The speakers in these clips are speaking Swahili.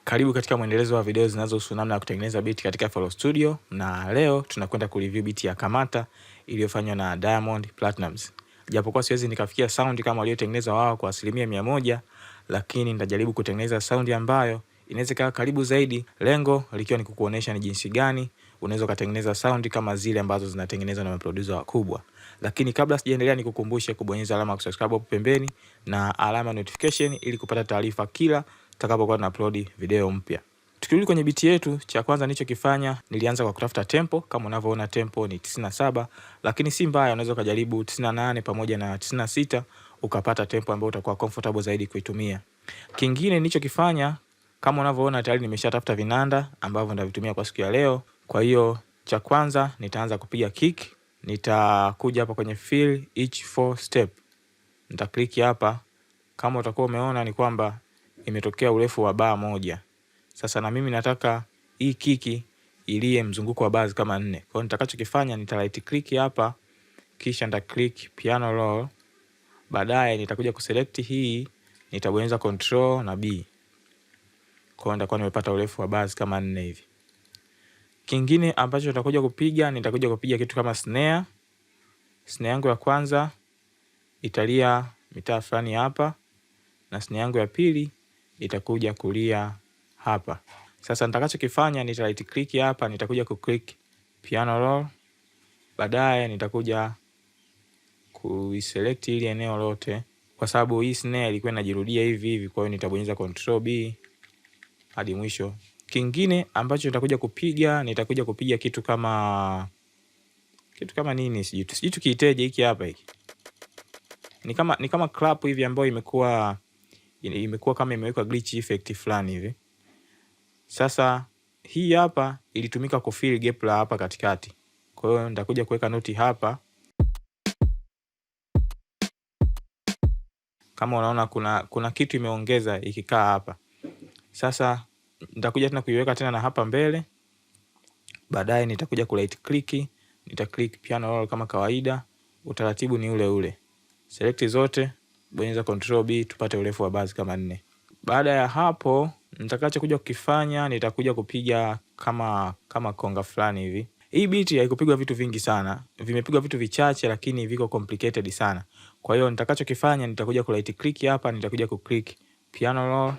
Karibu katika mwendelezo wa video zinazohusu namna ya kutengeneza beat katika FL Studio, na leo tunakwenda kureview beat ya Kamata iliyofanywa na Diamond Platnumz. Japokuwa siwezi nikafikia sound kama waliotengeneza wao kwa 100%, lakini nitajaribu kutengeneza sound ambayo inaweza kuwa karibu zaidi, lengo likiwa ni kukuonesha ni jinsi gani unaweza kutengeneza sound kama zile ambazo zinatengenezwa na maproducer wakubwa. Lakini kabla sijaendelea, nikukumbushe kubonyeza alama ya subscribe hapo pembeni na alama notification ili kupata taarifa kila tutakapokuwa tuna upload video mpya. Tukirudi kwenye beat yetu, cha kwanza nilichokifanya, nilianza kwa kutafuta tempo. Kama unavyoona tempo ni 97, lakini si mbaya, unaweza kujaribu 98 pamoja na 96 ukapata tempo ambayo utakuwa comfortable zaidi kuitumia. Kingine nilichokifanya, kama unavyoona tayari nimeshatafuta vinanda ambavyo nitavitumia kwa siku ya leo. Kwa hiyo cha kwanza nitaanza kupiga kick. Nitakuja hapa kwenye fill each 4 step. Nitaklik hapa. Kama utakuwa umeona ni kwamba imetokea urefu wa bar moja. Sasa na mimi nataka hii kiki ilie mzunguko wa bars kama 4. Kwa hiyo nitakachokifanya, nita right click hapa, kisha nita click piano roll. Baadaye nitakuja kuselect hii, nitabonyeza control na B. Kwa hiyo nitakuwa nimepata urefu wa bars kama 4 hivi. Kingine ambacho nitakuja kupiga kitu kama snare. Snare yangu ya kwanza italia mitaa fulani hapa, na snare yangu ya pili itakuja kulia hapa. Sasa nitakachokifanya, nita right click hapa, nitakuja ku click piano roll. Baadaye nitakuja kuiselect ile eneo lote, kwa sababu hii snare ilikuwa inajirudia hivi hivi. Kwa hiyo nitabonyeza control B hadi mwisho. Kingine ambacho nitakuja kupiga kitu kama nini, sijui tukiiteje hiki hapa. Hiki ni kama clap hivi ambayo imekuwa kama imewekwa glitch effect fulani hivi. Sasa hii hapa ilitumika kufill gap la hapa katikati. Kwa hiyo nitakuja kuweka noti hapa. Kama unaona kuna kitu imeongeza ikikaa hapa. Sasa nitakuja tena kuiweka tena na hapa mbele. Baadaye nitakuja ku right click, nita click piano roll kama kawaida. Utaratibu ni ule ule. Select zote, bonyeza control B tupate urefu wa bars kama 4. Baada ya hapo, nitakachokuja kukifanya, nitakuja kupiga kama konga fulani hivi. Hii beat haikupigwa vitu vingi sana, vimepigwa vitu vichache lakini viko complicated sana. Kwa hiyo nitakachokifanya, nitakuja ku right click hapa, nitakuja ku click piano roll.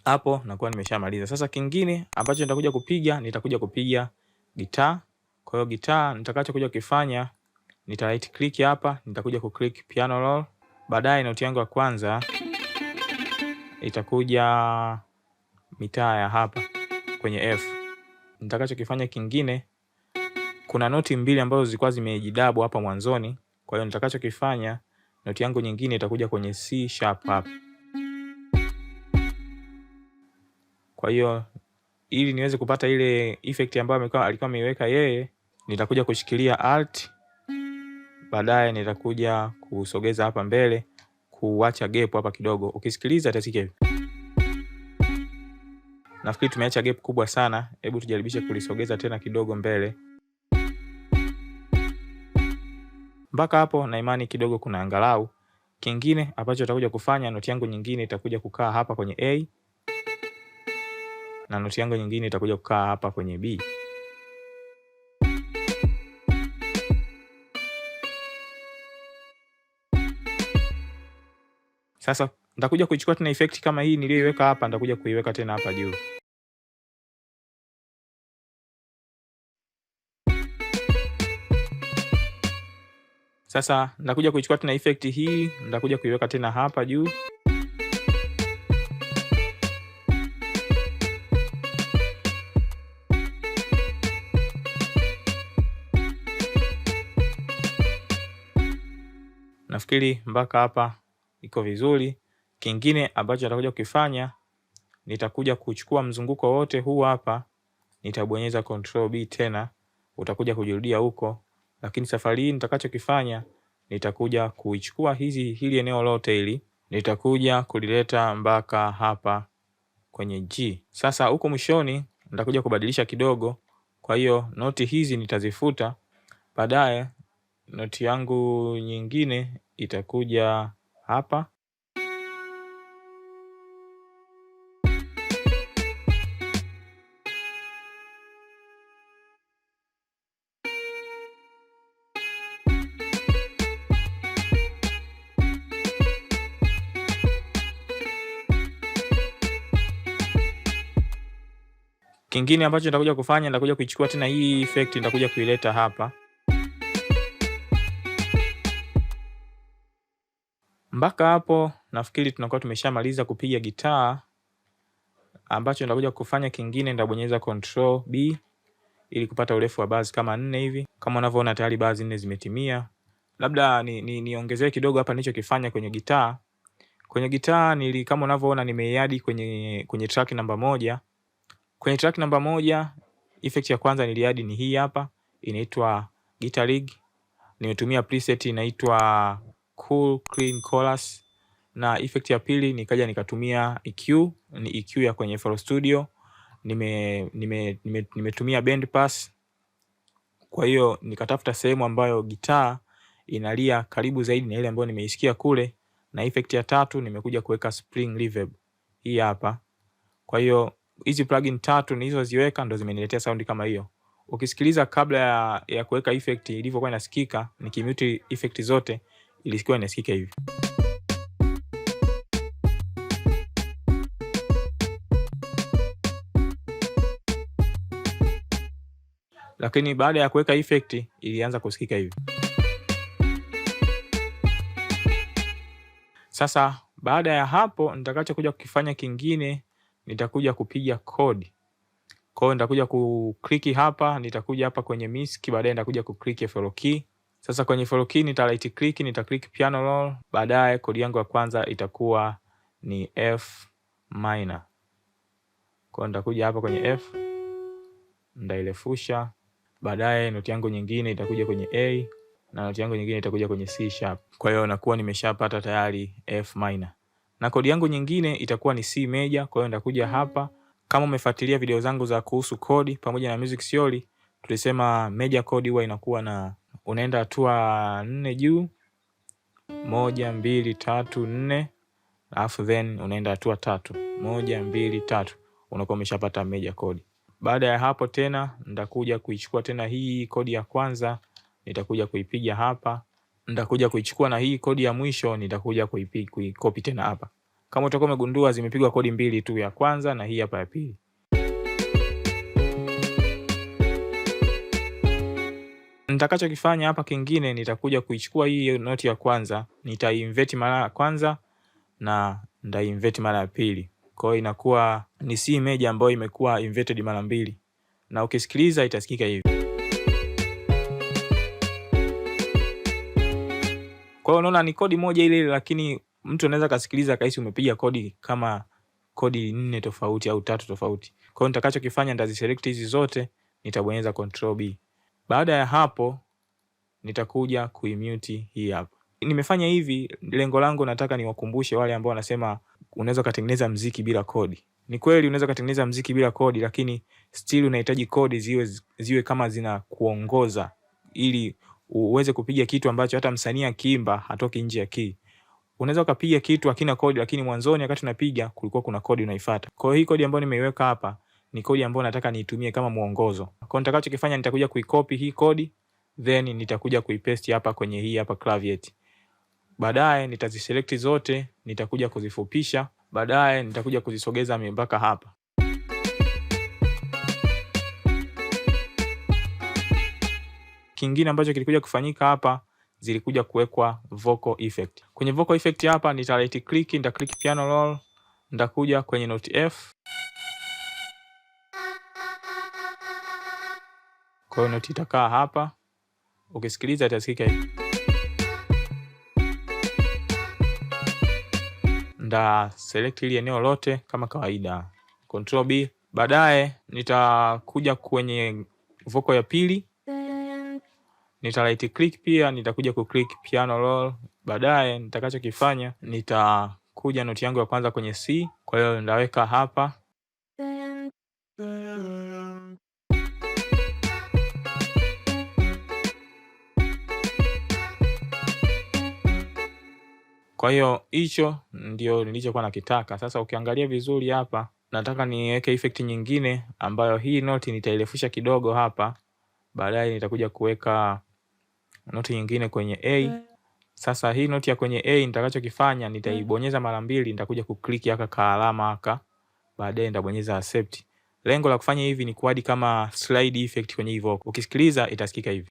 Hapo nakuwa nimeshamaliza. Sasa kingine ambacho nitakuja kupiga gitaa. Kwa hiyo gitaa nitakachokuja kufanya, nita right click hapa, nitakuja ku click piano roll. Baadaye noti yangu ya kwanza itakuja mitaa ya hapa kwenye F. Nitakachokifanya kingine, kuna noti mbili ambazo zilikuwa zimejidabu hapa mwanzoni. Kwa hiyo nitakachokifanya, noti yangu nyingine itakuja kwenye C sharp hapa. Kwa hiyo ili niweze kupata ile effect ambayo alikuwa ameiweka yeye, nitakuja kushikilia alt. Baadaye nitakuja kusogeza hapa mbele, kuacha gap hapa kidogo. Ukisikiliza utasikia hivi. Nafikiri tumeacha gap kubwa sana. Hebu tujaribishe kulisogeza tena kidogo mbele. Mpaka hapo na imani kidogo kuna angalau. Kingine ambacho nitakuja kufanya, noti yangu nyingine itakuja kukaa hapa kwenye A. Na noti yangu nyingine itakuja kukaa hapa kwenye B. Sasa nitakuja kuichukua tena effect kama hii niliyoiweka hapa, nitakuja kuiweka tena hapa juu. Sasa nitakuja kuichukua tena effect hii, nitakuja kuiweka tena hapa juu. Nafikiri mpaka hapa iko vizuri. Kingine ambacho nitakuja kukifanya, nitakuja kuchukua mzunguko wote huu hapa, nitabonyeza control B tena, utakuja kujirudia huko. Lakini safari hii nitakachokifanya, nitakuja kuichukua hili eneo lote hili, nitakuja kulileta mpaka hapa kwenye G. Sasa huko mwishoni nitakuja kubadilisha kidogo, kwa hiyo noti hizi nitazifuta. Baadaye noti yangu nyingine itakuja hapa. Kingine ambacho nitakuja kufanya, nitakuja kuichukua tena hii effect, nitakuja kuileta hapa. Mpaka hapo nafikiri tunakuwa tumeshamaliza kupiga gitaa. Ambacho nitakuja kufanya kingine, nitabonyeza Control B ili kupata urefu wa bars kama 4 hivi. Kama unavyoona tayari bars 4 zimetimia. Labda niongezee kidogo hapa nilichokifanya kwenye gitaa. Kwenye gitaa kama unavyoona nimeiadi kwenye track namba 1. Kwenye track namba 1 effect ya kwanza niliadi ni hii hapa, inaitwa Guitar Rig. Nimetumia preset inaitwa Cool Clean Chorus. Na effect ya pili nikaja nikatumia EQ, ni EQ ya kwenye FL Studio. Nimetumia band pass. Kwa hiyo nikatafuta sehemu ambayo gitaa inalia karibu zaidi na ile ambayo nimeisikia kule. Na effect ya tatu nimekuja kuweka spring reverb hii hapa. Kwa hiyo hizi plugin 3 nilizoziweka ndo zimeniletea sound kama hiyo. Ukisikiliza kabla ya kuweka effect ilivyokuwa inasikika, nikimute effect zote ilikuwa inasikika hivi. Lakini baada ya kuweka effect ilianza kusikika hivi. Sasa baada ya hapo nitakachokuja kukifanya kingine, nitakuja kupiga chord. Kwa hiyo nitakuja kuclick hapa, nitakuja hapa kwenye MISC, baadaye nitakuja kuclick FL key. Sasa kwenye FL key nita right click, nita click piano roll, baadaye kodi yangu ya kwanza itakuwa ni F minor. Kwa hiyo nitakuja hapa kwenye F, ndailefusha. Baadaye noti yangu nyingine itakuja kwenye A na noti yangu nyingine itakuja kwenye C sharp. Kwa hiyo nakuwa nimeshapata tayari F minor. Na kodi yangu nyingine itakuwa ni C major. Kwa hiyo nitakuja hapa. Kama umefuatilia video zangu za kuhusu kodi pamoja na music theory, tulisema major kodi huwa inakuwa na unaenda hatua 4 juu, 1 2 3 4, alafu then unaenda hatua 3, 1 2 3, unakuwa umeshapata major kodi. Baada ya hapo tena nitakuja kuichukua tena hii kodi ya kwanza, nitakuja kuipiga hapa. Nitakuja kuichukua na hii kodi ya mwisho nitakuja kuicopy tena hapa. Kama utakuwa umegundua zimepigwa kodi mbili tu, ya kwanza na hii hapa ya pili. Nitakachokifanya hapa kingine, nitakuja kuichukua hii noti ya kwanza, nitainvert mara ya kwanza na ndainvert mara ya pili. Kwa hiyo inakuwa ni C major ambayo imekuwa inverted mara mbili. Na ukisikiliza itasikika hivi. Kwa hiyo unaona ni kodi moja ile, lakini mtu anaweza kasikiliza kaisi umepiga kodi kama kodi 4 tofauti au 3 tofauti. Kwa hiyo nitakachokifanya nitaziselect hizi zote, nitabonyeza Control B. Baada ya hapo nitakuja kuimute hii hapa. Nimefanya hivi, lengo langu nataka niwakumbushe wale ambao wanasema unaweza kutengeneza muziki bila kodi. Ni kweli unaweza kutengeneza muziki bila kodi, lakini still unahitaji kodi ziwe kama zina kuongoza ili uweze kupiga kitu ambacho hata msanii akiimba hatoki nje ya key. Unaweza kupiga kitu hakina kodi, lakini mwanzoni wakati unapiga kulikuwa kuna kodi unaifuata. Kwa hiyo hii kodi ambayo nimeiweka hapa ni kodi ambayo nataka niitumie kama muongozo. Kwa hiyo nitakachokifanya nitakuja kuicopy hii kodi, then nitakuja kuipaste hapa kwenye hii hapa claviet. Baadaye nitaziselect zote, nitakuja kuzifupisha, baadaye nitakuja kuzisogeza mpaka hapa. Kingine ambacho kilikuja kufanyika hapa, zilikuja kuwekwa vocal effect. Kwenye vocal effect hapa nita right click, nita click piano roll, nitakuja kwenye note F. Kwa hiyo note itakaa hapa. Ukisikiliza itasikika hivi. Nda select ile eneo lote kama kawaida. Control B. Baadaye nitakuja kwenye vocal ya pili. Nita right click pia, nitakuja ku click piano roll. Baadaye nitakachokifanya nitakuja noti yangu ya kwanza kwenye C. Kwa hiyo ndaweka hapa. Kwa hiyo hicho ndio nilichokuwa nakitaka. Sasa ukiangalia vizuri hapa, nataka niweke effect nyingine ambayo hii note nitairefusha kidogo hapa. Baadaye nitakuja kuweka note nyingine kwenye A. Sasa hii note ya kwenye A nitakachokifanya nitaibonyeza mara mbili, nitakuja kuclick haka kaalama haka. Baadaye nitabonyeza accept. Lengo la kufanya hivi ni kuadi kama slide effect kwenye hii vocal. Ukisikiliza itasikika hivi.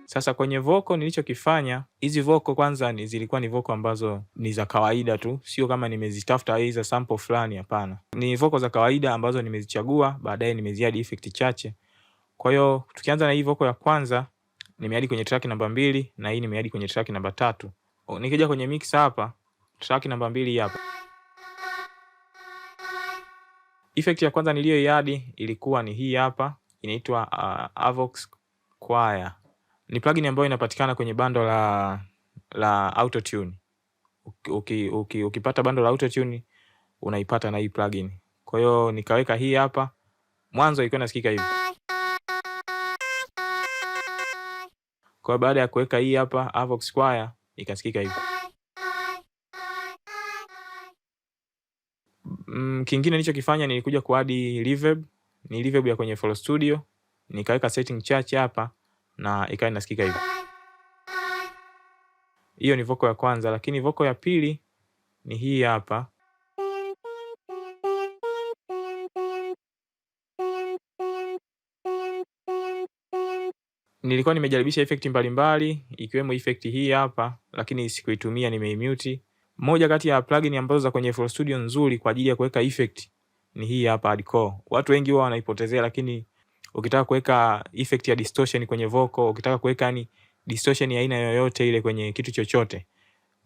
Sasa kwenye vocal nilichokifanya, hizi vocal kwanza zilikuwa ni vocal ambazo ni za kawaida tu, sio kama nimezitafuta hizo sample fulani, hapana. Ni vocal za kawaida ambazo nimezichagua, baadaye nimeziadi effect chache. Kwa hiyo tukianza na hii vocal ya kwanza, nimeadi kwenye track namba 2 na hii nimeadi kwenye track namba 3. Nikija kwenye mix hapa, track namba 2 hapa. Effect ya kwanza niliyoiadi ilikuwa ni hii hapa, inaitwa Avox Choir. Ni plugin ambayo inapatikana kwenye bando la Autotune. Ukipata bando la Autotune unaipata na hii plugin. Kwa hiyo nikaweka hii hapa. Mwanzo ilikuwa inasikika hivi. Kwa hiyo baada ya kuweka hii hapa Avox Choir ikasikika hivi. Kingine nilichokifanya nilikuja kuadi reverb. Ni reverb ya kwenye FL Studio. Nikaweka setting chache hapa na ikawa inasikika hivi. Hiyo ni vocal ya kwanza, lakini vocal ya pili ni hii hapa. Nilikuwa nimejaribisha effect mbalimbali ikiwemo effect hii hapa, lakini sikuitumia, nimeimute. Moja kati ya plugin ambazo za kwenye FL Studio nzuri kwa ajili ya kuweka effect ni hii hapa Hardcore. Watu wengi wao wanaipotezea, lakini ukitaka kuweka effect ya distortion kwenye vocal, ukitaka kuweka ni distortion ya aina yoyote ile kwenye kitu chochote,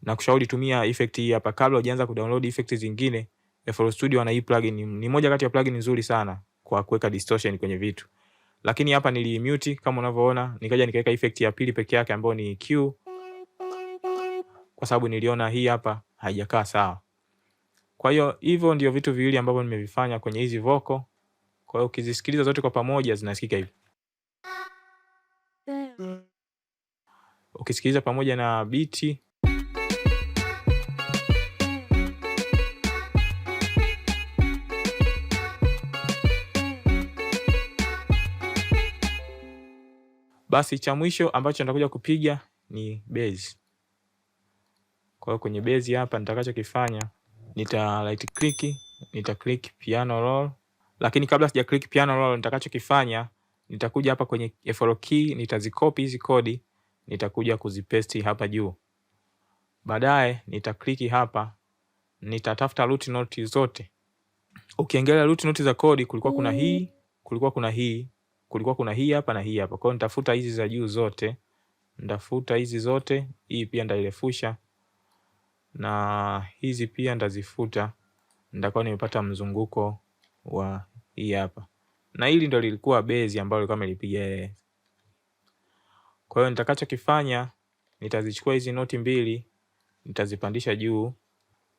na kushauri tumia effect hii hapa kabla hujaanza kudownload effects zingine. FL Studio ana hii plugin, ni moja kati ya plugin nzuri sana kwa kuweka distortion kwenye vitu. Lakini hapa nilimute kama unavyoona, nikaja nikaweka effect ya pili peke yake ambayo ni Q, kwa sababu niliona hii hapa haijakaa sawa. Kwa hiyo hivyo ndio vitu viwili ambavyo nimevifanya kwenye hizi vocal. Kwa hiyo ukizisikiliza zote kwa pamoja zinasikika hivi. Ukisikiliza pamoja na beat, basi cha mwisho ambacho nitakuja kupiga ni bass. Kwa hiyo kwenye bass hapa nitakachokifanya, nita right click, nita click piano roll. Lakini kabla sija click piano roll, nitakachokifanya nitakuja hapa kwenye FL key, nitazicopy hizi kodi, nitakuja kuzipaste hapa juu. Baadaye nita click hapa, nitatafuta root note zote. Ukiangalia root note za kodi kulikuwa kuna hii, kulikuwa kuna hii, kulikuwa kuna hii hapa na hii hapa. Kwa hiyo nitafuta hizi za juu zote. Ndafuta hizi zote, hii pia ndairefusha. Na hizi pia ndazifuta. Ndakuwa nimepata mzunguko wa hii hapa. Na hili ndo lilikuwa base ambalo kama nilipiga yeye. Kwa hiyo nitakachokifanya, nitazichukua hizi noti mbili, nitazipandisha juu.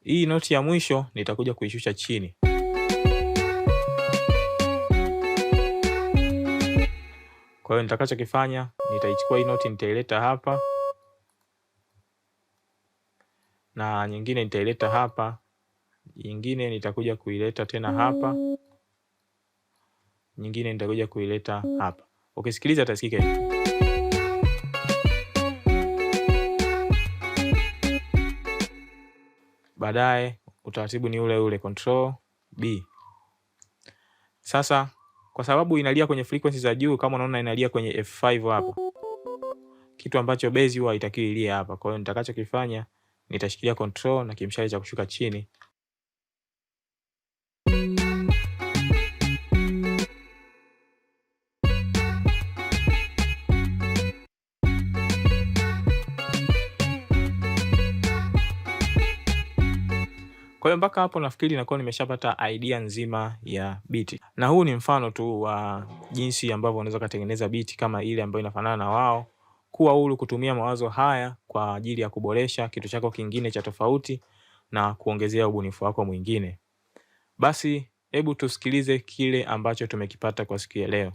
Hii noti ya mwisho nitakuja kuishusha chini. Kwa hiyo nitakachokifanya, nitaichukua hii noti nitaileta hapa. Na nyingine nitaileta hapa. Nyingine nitakuja kuileta tena hapa. Nyingine nitakuja kuileta hapa. Ukisikiliza utasikika hivi. Baadaye utaratibu ni ule ule, control B. Sasa kwa sababu inalia kwenye frequency za juu, kama unaona inalia kwenye F5 hapa. Kitu ambacho bass huwa haitakiwi ilie hapa. Kwa hiyo nitakachokifanya, nitashikilia control na kimshale cha kushuka chini. Kwa hiyo mpaka hapo nafikiri nakuwa nimeshapata idea nzima ya beat. Na huu ni mfano tu wa jinsi ambavyo unaweza kutengeneza beat kama ile ambayo inafanana na wao. Kuwa huru kutumia mawazo haya kwa ajili ya kuboresha kitu chako kingine cha tofauti na kuongezea ubunifu wako mwingine. Basi Hebu tusikilize kile ambacho tumekipata kwa siku ya leo.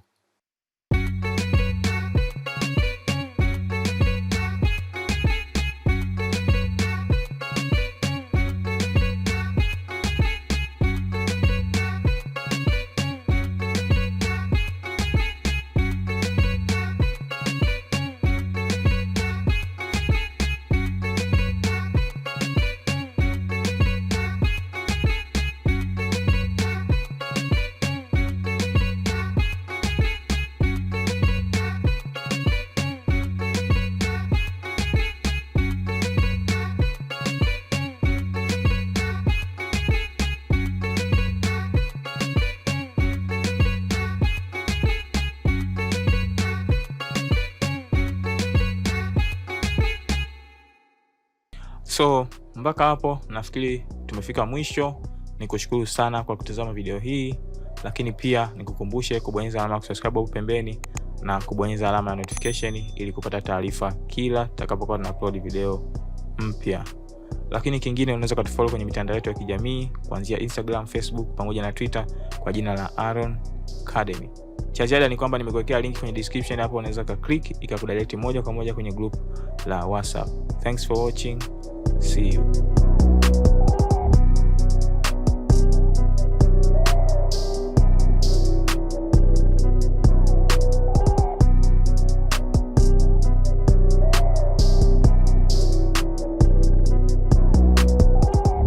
So mpaka hapo nafikiri tumefika mwisho. Nikushukuru sana kwa kutazama video hii, lakini pia nikukumbushe kubonyeza alama ya subscribe hapo pembeni na kubonyeza alama ya notification ili kupata taarifa kila tutakapokuwa tuna-upload video mpya. Lakini kingine, unaweza kutufollow kwenye mitandao yetu ya kijamii kuanzia Instagram, Facebook pamoja na Twitter kwa jina la Aroncademy. Cha ziada ni kwamba nimekuwekea link kwenye description hapo, unaweza click ikakudirect moja kwa moja kwenye group la WhatsApp. Thanks for watching. See you.